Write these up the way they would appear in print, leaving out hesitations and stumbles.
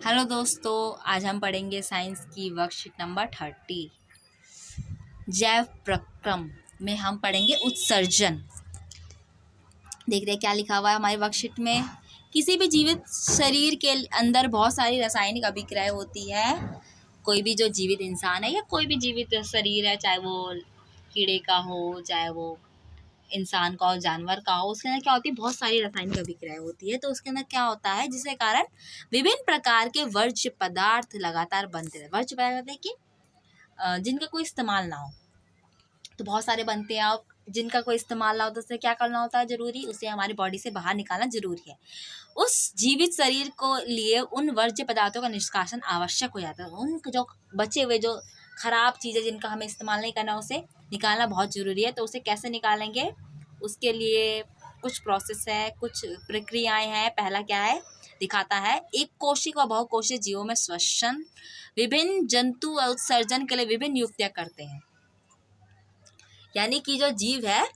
Hello दोस्तों, आज हम पढ़ेंगे साइंस की वर्कशीट नंबर 30। जैव प्रक्रम में हम पढ़ेंगे उत्सर्जन। देख रहे हैं क्या लिखा हुआ है हमारी वर्कशीट में। किसी भी जीवित शरीर के अंदर बहुत सारी रासायनिक अभिक्रियाएं होती है। कोई भी जो जीवित इंसान है या कोई भी जीवित शरीर है, चाहे वो कीड़े का हो, चाहे वो इंसान का हो, जानवर का हो, उसके अंदर क्या होती है, बहुत सारी रासायनिक अभिक्रियाएं होती है। तो उसके अंदर क्या होता है, जिसके कारण विभिन्न प्रकार के वर्ज्य पदार्थ लगातार बनते रहे। वर्ज्य पदार्थ है कि जिनका कोई इस्तेमाल ना हो, तो बहुत सारे बनते हैं। अब जिनका कोई इस्तेमाल ना हो तो उससे क्या करना होता है, जरूरी उसे हमारी बॉडी से बाहर निकालना जरूरी है। उस जीवित शरीर को लिए उन वर्ज्य पदार्थों का निष्कासन आवश्यक हो जाता है। उन जो बचे हुए जो खराब चीज़ें जिनका हमें इस्तेमाल नहीं करना, उसे निकालना बहुत ज़रूरी है। तो उसे कैसे निकालेंगे, उसके लिए कुछ प्रोसेस है, कुछ प्रक्रियाएं हैं। पहला क्या है, दिखाता है, एक कोशिक व बहुकोशीय जीवों में श्वसन। विभिन्न जंतु उत्सर्जन के लिए विभिन्न युक्तियां करते हैं। यानी कि जो जीव है,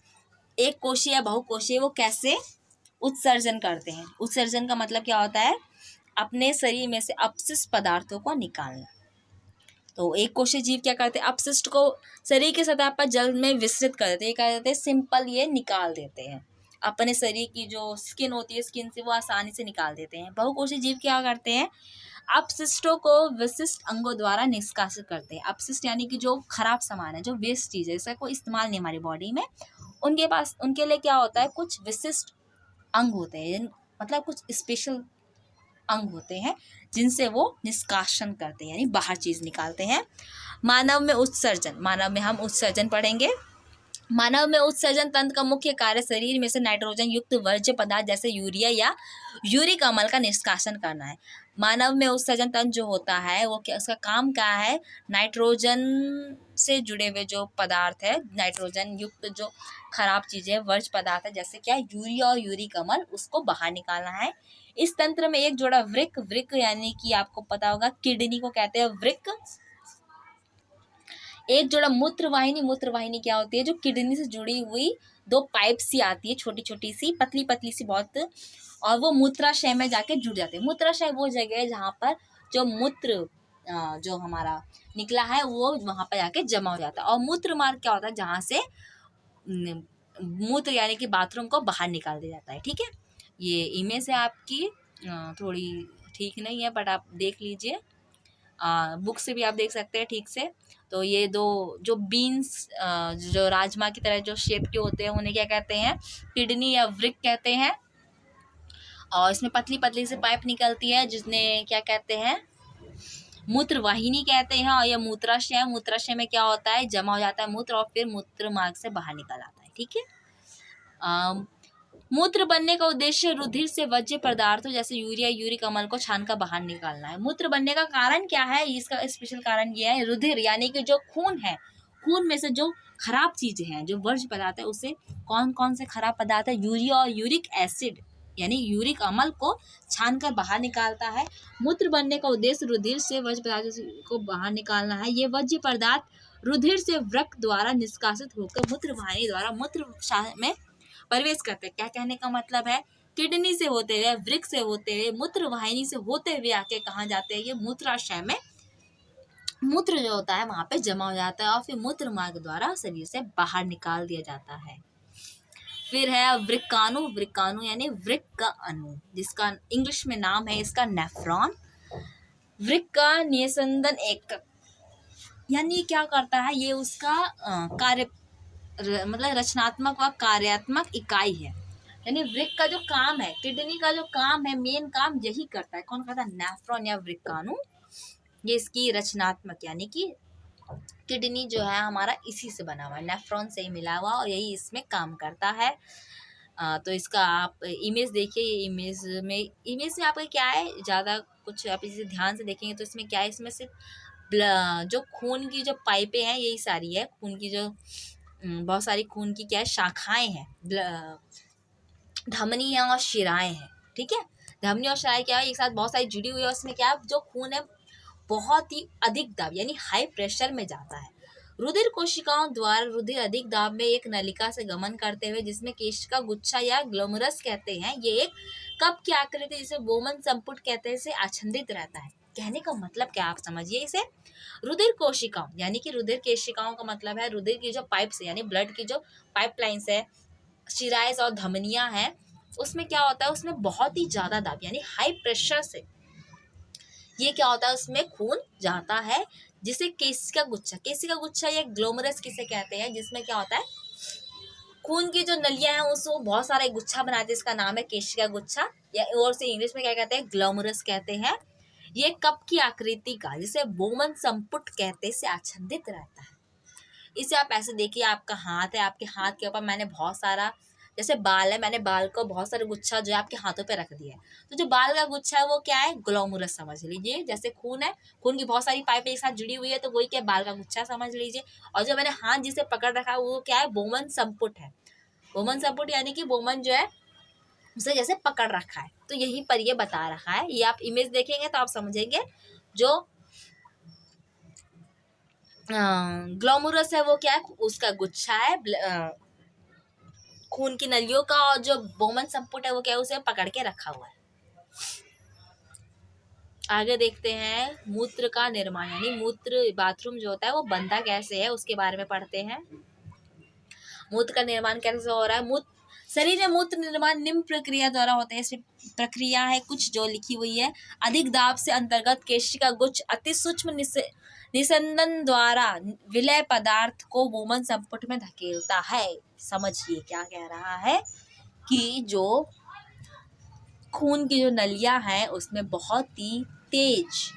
एक कोशीय या बहुकोशीय, वो कैसे उत्सर्जन करते हैं। उत्सर्जन का मतलब क्या होता है, अपने शरीर में से अपशिष्ट पदार्थों को निकालना। तो एक कोशीय जीव क्या करते हैं, अपशिष्ट को शरीर की सतह पर जल में विसर्जित कर देते हैं। क्या करते हैं, सिंपल ये निकाल देते हैं। अपने शरीर की जो स्किन होती है, स्किन से वो आसानी से निकाल देते हैं। बहुकोशीय जीव क्या करते हैं, अपशिष्टों को विशिष्ट अंगों द्वारा निष्कासित करते हैं। अपशिष्ट यानी कि जो खराब सामान है, जो वेस्ट चीज़ है, इसका कोई इस्तेमाल नहीं हमारी बॉडी में, उनके पास, उनके लिए क्या होता है, कुछ विशिष्ट अंग होते हैं, मतलब कुछ स्पेशल अंग होते हैं जिनसे वो निष्कासन करते हैं, यानी बाहर चीज निकालते हैं। मानव में उत्सर्जन, मानव में हम उत्सर्जन पढ़ेंगे। मानव में उत्सर्जन तंत्र का मुख्य कार्य शरीर में से नाइट्रोजन युक्त वर्ज्य पदार्थ जैसे यूरिया या यूरिक अम्ल का निष्कासन करना है। मानव में उत्सर्जन तंत्र जो होता है वो क्या, उसका काम क्या है, नाइट्रोजन से जुड़े हुए जो पदार्थ है, नाइट्रोजन युक्त जो खराब चीजें, वर्ज्य पदार्थ है, जैसे क्या यूरिया और यूरिक अम्ल, उसको बाहर निकालना है। इस तंत्र में एक जोड़ा वृक्क, वृक्क यानी कि आपको पता होगा किडनी को कहते हैं वृक्क। एक जोड़ा मूत्रवाहिनी, मूत्रवाहिनी क्या होती है, जो किडनी से जुड़ी हुई दो पाइप सी आती है, छोटी छोटी सी, पतली पतली सी बहुत, और वो मूत्राशय में जाके जुड़ जाते हैं। मूत्राशय वो जगह है जहाँ पर जो मूत्र जो हमारा निकला है वो वहाँ पर जाके जमा हो जाता है। और मूत्र मार्ग क्या होता है, जहाँ से मूत्र यानी कि बाथरूम को बाहर निकाल दिया जाता है। ठीक है, ये इमेज है आपकी, थोड़ी ठीक नहीं है बट आप देख लीजिए, बुक से भी आप देख सकते हैं ठीक से। तो ये दो जो बीन्स, जो राजमा की तरह जो शेप के होते हैं, उन्हें क्या कहते हैं, किडनी या वृक्क कहते हैं। और इसमें पतली पतली से पाइप निकलती है जिसने क्या कहते हैं, मूत्रवाहिनी कहते हैं। और यह मूत्राशय है, मूत्राशय में क्या होता है, जमा हो जाता है मूत्र, और फिर मूत्र मार्ग से बाहर निकल आता है। ठीक है, मूत्र बनने का उद्देश्य रुधिर से वर्ज्य पदार्थों जैसे यूरिया, यूरिक अम्ल को छानकर बाहर निकालना है। मूत्र बनने का कारण क्या है, इसका स्पेशल कारण ये है, रुधिर यानी कि जो खून है, खून में से जो खराब चीजें हैं, जो वर्ज्य पदार्थ है, उसे कौन कौन से खराब पदार्थ है, यूरिया और यूरिक एसिड यानी यूरिक अम्ल को छानकर बाहर निकालता है। मूत्र बनने का उद्देश्य रुधिर से वर्ज्य पदार्थ को बाहर निकालना है। ये वर्ज्य पदार्थ रुधिर से वृक्क द्वारा निष्कासित होकर मूत्रवाहिनी द्वारा मूत्र में प्रवेश करते हैं। क्या कहने का मतलब है, किडनी से होते हुए, वृक्क से होते हुए, मूत्रवाहिनी से होते हुए आके कहाँ जाते हैं, ये मूत्राशय में मूत्र जो होता है वहां पे जमा हो जाता है, और फिर मूत्र मार्ग द्वारा शरीर से बाहर निकाल दिया जाता है। फिर है वृक्काणु, वृक्काणु यानी वृक्क का अणु, जिसका इंग्लिश में नाम है इसका नेफ्रॉन। वृक्क का निस्यंदन एकक, यानी क्या करता है, ये उसका कार्य मतलब रचनात्मक व कार्यात्मक इकाई है। यानी वृक्क का जो काम है, किडनी का जो काम है, मेन काम यही करता है। कौन करता है, नेफ्रॉन या वृक्काणु। ये इसकी रचनात्मक, यानी कि किडनी जो है हमारा इसी से बना हुआ है, नेफ्रॉन से ही मिला हुआ, और यही इसमें काम करता है। तो इसका आप इमेज देखिए, ये इमेज में आपका क्या है, ज़्यादा कुछ आप इसे ध्यान से देखेंगे तो इसमें क्या है, इसमें सिर्फ जो खून की जो पाइपें हैं यही सारी है, खून की जो बहुत सारी खून की क्या है, शाखाएं हैं, धमनियां और शिराएं हैं। ठीक है, धमनी और शिराएं क्या है, एक साथ बहुत सारी जुड़ी हुई है। उसमें क्या है, जो खून है बहुत ही अधिक दाब यानी हाई प्रेशर में जाता है। रुधिर कोशिकाओं द्वारा रुधिर अधिक दाब में एक नलिका से गमन करते हुए, जिसमें केशिका गुच्छा या ग्लोमरस कहते हैं, ये एक कप की आकृति जिसे बोमन संपुट कहते हैं से आच्छादित रहता है। कहने का मतलब क्या आप समझिए इसे। रुधिर कोशिकाओं यानी कि रुधिर कोशिकाओं का मतलब है रुधिर की जो पाइप्स यानी ब्लड की जो पाइपलाइंस है, शिराएं और धमनियां हैं, उसमें क्या होता है, उसमें बहुत ही ज्यादा दाब यानी हाई प्रेशर से ये क्या होता है, उसमें खून जाता है, जिसे केसिका गुच्छा या ग्लोमरस किसे कहते हैं, जिसमें क्या होता है खून की जो नलियां हैं उसको बहुत सारा एक गुच्छा बनाते हैं, इसका नाम है केशिका गुच्छा, या और से इंग्लिश में क्या कहते हैं, ग्लोमरस कहते हैं। ये कप की आकृति का जिसे बोमन संपुट कहते से आच्छादित रहता है। इसे आप ऐसे देखिए, आपका हाथ है, आपके हाथ के ऊपर मैंने बहुत सारा जैसे बाल है, मैंने बाल को बहुत सारे गुच्छा जो है आपके हाथों पे रख दिया है, तो जो बाल का गुच्छा है वो क्या है, ग्लोमरस समझ लीजिए। जैसे खून है, खून की बहुत सारी पाइपें एक साथ जुड़ी हुई है, तो वही क्या बाल का गुच्छा समझ लीजिए। और जो मैंने हाथ जिसे पकड़ रखा है वो क्या है, बोमन संपुट है। बोमन संपुट यानी कि बोमन जो है उसे जैसे पकड़ रखा है, तो यहीं पर ये बता रखा है। ये आप इमेज देखेंगे तो आप समझेंगे जो ग्लोमरस है वो क्या है, उसका गुच्छा है खून की नलियों का, और जो बोमन संपुट है वो क्या है, उसे पकड़ के रखा हुआ है। आगे देखते हैं मूत्र का निर्माण, यानी मूत्र बाथरूम जो होता है वो बनता कैसे है उसके बारे में पढ़ते हैं। मूत्र का निर्माण कैसे हो रहा है। मूत्र शरीर में मूत्र निर्माण निम्न प्रक्रिया द्वारा होता है। इसमें प्रक्रिया है कुछ जो लिखी हुई है। अधिक दाब से अंतर्गत केशिका गुच्छ अति सूक्ष्म निस्संदन द्वारा विलय पदार्थ को बोमन संपुट में धकेलता है। समझिए क्या कह रहा है कि जो खून की जो नलियां हैं उसमें बहुत ही तेज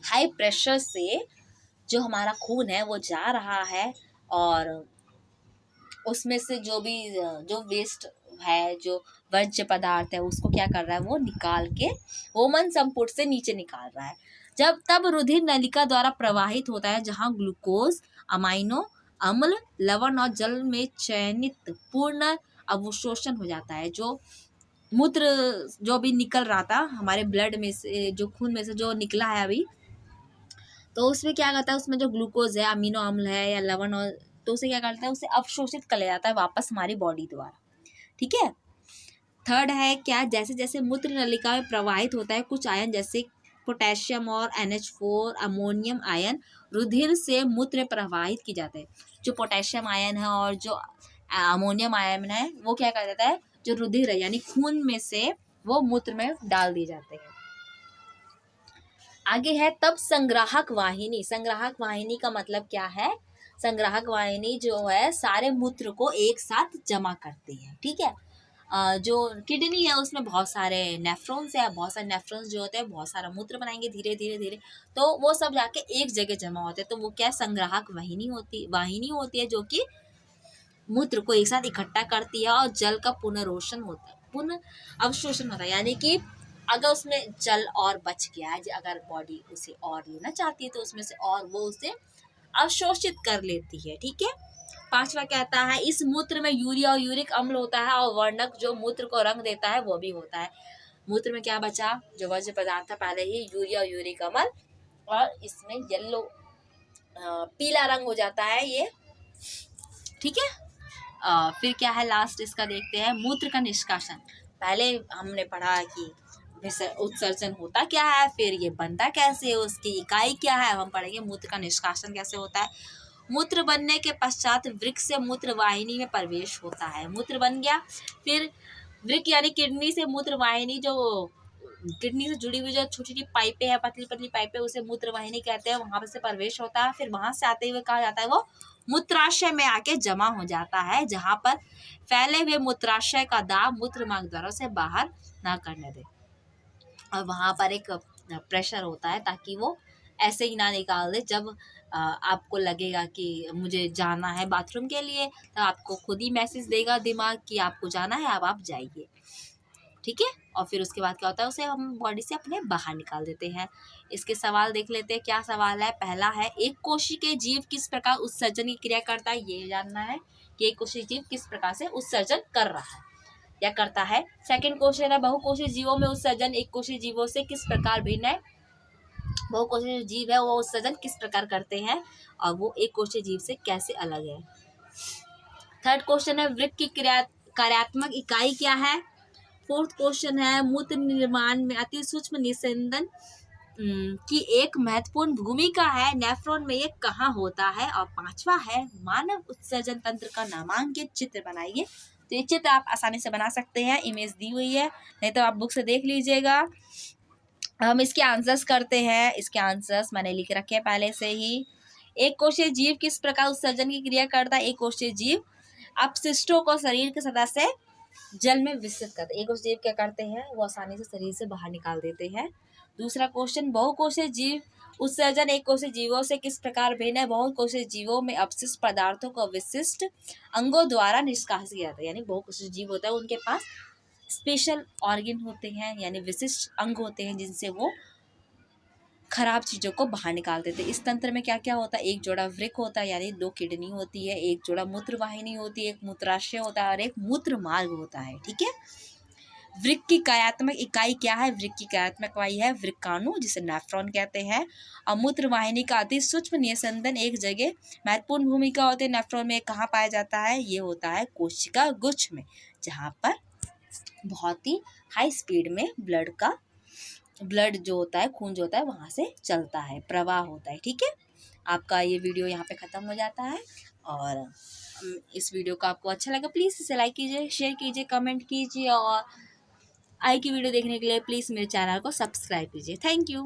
हाई प्रेशर से जो हमारा खून है वो जा रहा है, और उसमें से जो भी जो वेस्ट है, जो वर्ज्य पदार्थ है, उसको क्या कर रहा है, वो निकाल के बोमन संपुट से नीचे निकाल रहा है। जब तब रुधिर नलिका द्वारा प्रवाहित होता है, जहां ग्लूकोज, अमाइनो अम्ल, लवण और जल में चयनित पूर्ण अवशोषण हो जाता है। जो मूत्र जो भी निकल रहा था हमारे ब्लड में से, जो खून में से जो निकला है अभी, तो उसमें क्या करता है, उसमें जो ग्लूकोज है, अमीनो अम्ल है या लवण, और तो उसे क्या करता है, उसे अवशोषित कर ले जाता है वापस हमारी बॉडी द्वारा। ठीक है। थर्ड है क्या, जैसे जैसे मूत्र नलिका में प्रवाहित होता है, कुछ आयन जैसे पोटेशियम और NH4 अमोनियम आयन रुधिर से मूत्र में प्रवाहित की जाते हैं। जो पोटेशियम आयन है और जो अमोनियम आयन है वो क्या कर देता है, जो रुधिर है यानी खून में से वो मूत्र में डाल दिए जाते हैं। आगे है तब संग्राहक वाहिनी। संग्राहक वाहिनी का मतलब क्या है, संग्राहक वाहिनी जो है सारे मूत्र को एक साथ जमा करती है। ठीक है। जो किडनी है उसमें बहुत सारे नेफ्रॉन्स है, बहुत सारे नेफ्रॉन्स जो होते हैं बहुत सारा मूत्र बनाएंगे धीरे धीरे धीरे, तो वो सब जाके एक जगह जमा होते हैं, तो वो क्या संग्राहक वाहिनी होती है जो कि मूत्र को एक साथ इकट्ठा करती है, और जल का पुनर्शोषण होता है, पुनः अवशोषण होता है, यानी कि अगर उसमें जल और बच गया है, अगर बॉडी उसे और लेना चाहती है तो उसमें से और वो उसे अवशोषित कर लेती है। ठीक है। पांचवा कहता है इस मूत्र में यूरिया और यूरिक अम्ल होता है, और वर्णक जो मूत्र को रंग देता है वो भी होता है। मूत्र में क्या बचा, जो वर्ज्य पदार्थ था पहले ही, यूरिया और यूरिक अम्ल, और इसमें येलो पीला रंग हो जाता है ये। ठीक है। फिर क्या है लास्ट इसका देखते हैं, मूत्र का निष्कासन। पहले हमने पढ़ा कि उत्सर्जन होता क्या है, फिर ये बनता कैसे है, उसकी इकाई क्या है, हम पढ़ेंगे मूत्र का निष्कासन कैसे होता है। मूत्र बनने के पश्चात वृक्क से मूत्र वाहिनी में प्रवेश होता है। मूत्र बन गया, फिर वृक्क यानी किडनी से मूत्र वाहिनी, जो किडनी से जुड़ी हुई जो छोटी छोटी पाइपें हैं, पतली पतली पाइपें, उसे मूत्र वाहिनी कहते हैं, वहां से प्रवेश होता है। फिर वहां से आते हुए कहा जाता है वो मूत्राशय में आके जमा हो जाता है, जहां पर फैले हुए मूत्राशय का दाब मूत्र मार्ग द्वारा से बाहर ना करने दे, और वहां पर एक प्रेशर होता है ताकि वो ऐसे ही ना निकाल दे। जब आपको लगेगा कि मुझे जाना है बाथरूम के लिए, तो आपको खुद ही मैसेज देगा दिमाग कि आपको जाना है, अब आप जाइए। ठीक है। और फिर उसके बाद क्या होता है, उसे हम बॉडी से अपने बाहर निकाल देते हैं। इसके सवाल देख लेते हैं, क्या सवाल है। पहला है एक कोशिकीय जीव किस प्रकार उत्सर्जन की क्रिया करता है, ये जानना है कि एक कोशिकीय जीव किस प्रकार से उत्सर्जन कर रहा है या करता है। सेकंड क्वेश्चन है बहुकोषीय जीवों में उत्सर्जन एक कोषीय जीवों से किस प्रकार भिन्न है। बहुकोषीय जीव है वो उत्सर्जन किस प्रकार करते हैं, और वो एक कोषीय जीव से कैसे अलग है। थर्ड क्वेश्चन है वृक्क की कार्यात्मक इकाई क्या है। फोर्थ क्वेश्चन है, मूत्र निर्माण में अति सूक्ष्म निस्यंदन की एक महत्वपूर्ण भूमिका है, नेफ्रॉन में ये कहाँ होता है। और पांचवा है, मानव उत्सर्जन तंत्र का नामांकित चित्र बनाइए। तो ये चित्र आप आसानी से बना सकते हैं, इमेज दी हुई है, नहीं तो आप बुक से देख लीजिएगा। हम इसके आंसर्स करते हैं। इसके आंसर्स मैंने लिख रखे हैं पहले से ही। एक कोशीय जीव किस प्रकार उत्सर्जन की क्रिया करता है। एक कोशीय जीव अपशिष्टों को शरीर के सदस्य जल में विसर्जित करते हैं। एक कोशीय जीव क्या करते हैं, वो आसानी से शरीर से बाहर निकाल देते हैं। दूसरा क्वेश्चन, बहुकोशीय जीव उत्सर्जन एक कोशीय जीवों से किस प्रकार भिन्न है। बहुकोशीय जीवों में अपशिष्ट पदार्थों को विशिष्ट अंगों द्वारा निष्कासित किया जाता है। यानी बहुकोशीय जीव होता है, उनके पास स्पेशल ऑर्गन होते हैं, यानी विशिष्ट अंग होते हैं, जिनसे वो खराब चीज़ों को बाहर निकाल देते हैं। इस तंत्र में क्या क्या होता है, एक जोड़ा वृक्क होता है, यानी 2 किडनी होती है, एक जोड़ा मूत्र वाहिनी होती है, एक मूत्राशय होता है और एक मूत्र मार्ग होता है। ठीक है। वृक्क की कार्यात्मक इकाई क्या है। वृक्क की कार्यात्मक इकाई है वृक्काणु, जिसे नेफ्रॉन कहते हैं। और मूत्र वाहिनी का अति सूक्ष्म निस्यंदन एक जगह महत्वपूर्ण भूमिका होती है। नेफ्रॉन में कहाँ पाया जाता है, ये होता है कोशिका गुच्छ में, जहाँ पर बहुत ही हाई स्पीड में ब्लड जो होता है, खून जो होता है, वहाँ से चलता है, प्रवाह होता है। ठीक है। आपका ये वीडियो यहाँ पे ख़त्म हो जाता है। और इस वीडियो को आपको अच्छा लगा, प्लीज़ इसे लाइक कीजिए, शेयर कीजिए, कमेंट कीजिए, और आगे की वीडियो देखने के लिए प्लीज़ मेरे चैनल को सब्सक्राइब कीजिए। Thank you.